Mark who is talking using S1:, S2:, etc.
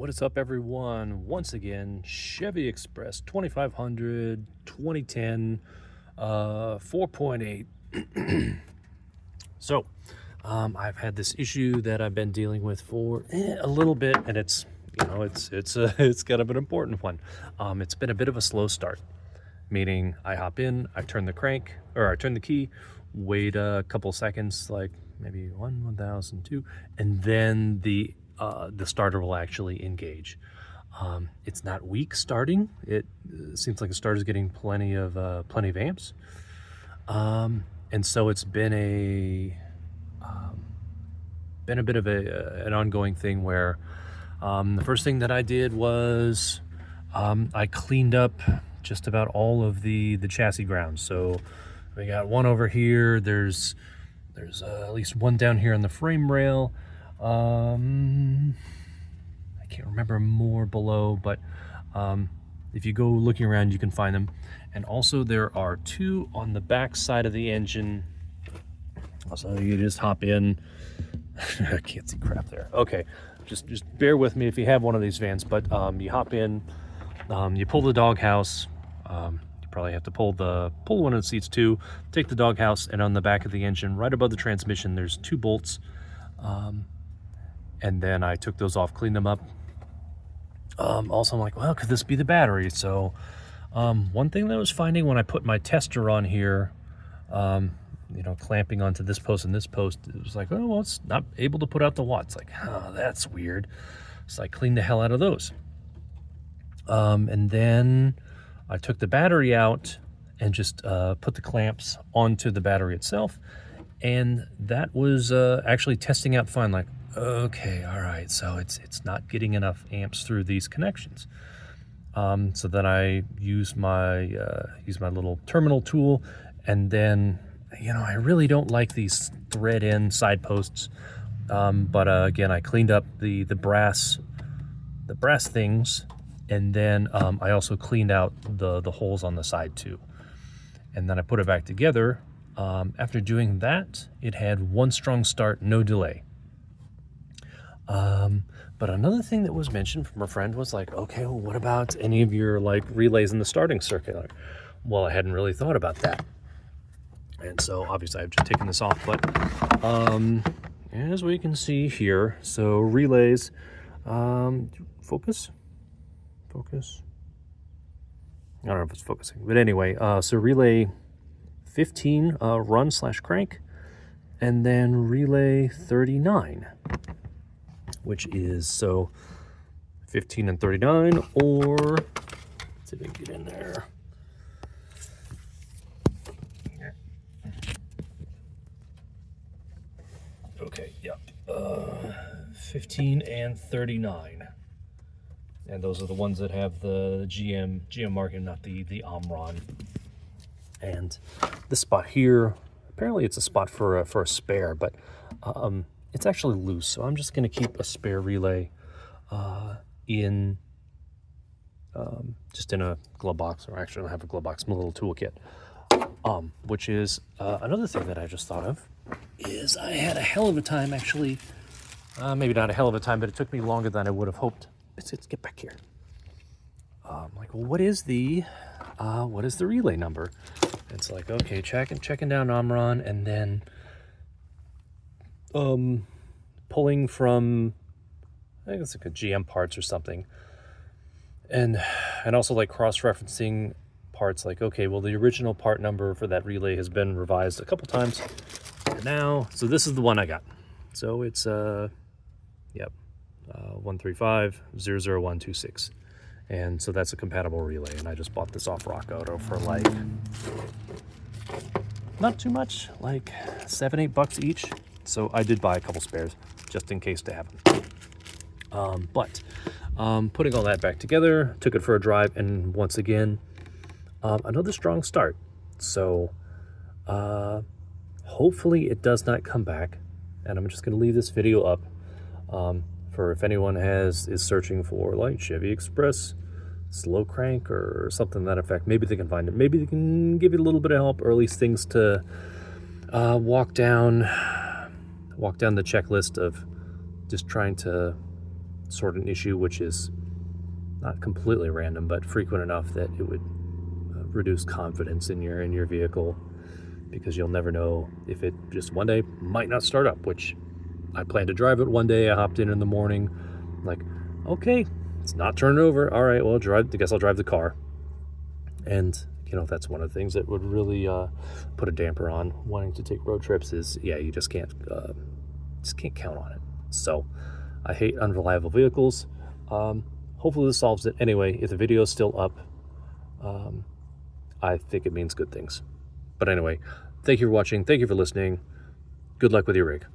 S1: What is up, everyone? Once again, Chevy Express 2500 2010 4.8. So I've had this issue that I've been dealing with for a little bit, and it's it's kind of an important one. It's been a bit of a slow start, meaning I hop in, I turn the key, wait a couple seconds, like maybe 1,000, 2, and then the starter will actually engage. It's not weak starting. It seems like the starter's getting plenty of amps, and so it's been a bit of an ongoing thing where the first thing that I did was I cleaned up just about all of the chassis grounds. So we got one over here. There's at least one down here on the frame rail. I can't remember more below, but if you go looking around, you can find them. And also there are two on the back side of the engine. So you just hop in. I can't see crap there. Okay, just bear with me if you have one of these vans. But you hop in, you pull the doghouse. You probably have to pull one of the seats too. Take the doghouse, and on the back of the engine, right above the transmission, there's two bolts. And then I took those off, cleaned them up. Also, I'm like, well, could this be the battery? So one thing that I was finding when I put my tester on here, clamping onto this post and this post, it was like, oh, well, it's not able to put out the watts. Like, oh, that's weird. So I cleaned the hell out of those. And then I took the battery out and just put the clamps onto the battery itself. And that was actually testing out fine. Like, okay, all right, so it's not getting enough amps through these connections. So then I use my little terminal tool, and then I really don't like these thread-in side posts. But again, I cleaned up the brass things, and then I also cleaned out the holes on the side too. And then I put it back together. After doing that, it had one strong start, no delay. But another thing that was mentioned from a friend was like, okay, well, what about any of your like relays in the starting circuit? Like, well, I hadn't really thought about that. And so obviously I've just taken this off, but as we can see here, so relays, focus. I don't know if it's focusing, but anyway, so relay 15 run/crank, and then relay 39, which is so 15 and 39, or let's see if I can get in there. Okay, yep, 15 and 39. And those are the ones that have the GM marking, not the Omron. And this spot here, apparently it's a spot for a spare, but it's actually loose. So I'm just going to keep a spare relay just in a glove box, or actually I don't have a glove box, my little toolkit. Which is another thing that I just thought of, is I had a hell of a time actually. Maybe not a hell of a time, but it took me longer than I would have hoped. Let's get back here. Like, well, what is the relay number? It's like, okay, checking down Omron, and then pulling from, I think it's like a GM parts or something, and also like cross-referencing parts. Like, okay, well, the original part number for that relay has been revised a couple times, and now, so this is the one I got. So it's 135-00126. And so that's a compatible relay, and I just bought this off Rock Auto for like, not too much, like $7-8 each. So I did buy a couple spares just in case to have them. But putting all that back together, took it for a drive, and once again, another strong start. So hopefully it does not come back, and I'm just going to leave this video up for if anyone is searching for like Chevy Express slow crank or something to that effect. Maybe they can find it. Maybe they can give you a little bit of help, or at least things to walk down the checklist of just trying to sort of an issue, which is not completely random, but frequent enough that it would reduce confidence in your vehicle, because you'll never know if it just one day might not start up, which I planned to drive it one day. I hopped in the morning, like, okay, it's not turning over. All right, well, I guess I'll drive the car. And, that's one of the things that would really put a damper on wanting to take road trips is, you just can't count on it. So I hate unreliable vehicles. Hopefully this solves it. Anyway, if the video is still up, I think it means good things. But anyway, thank you for watching. Thank you for listening. Good luck with your rig.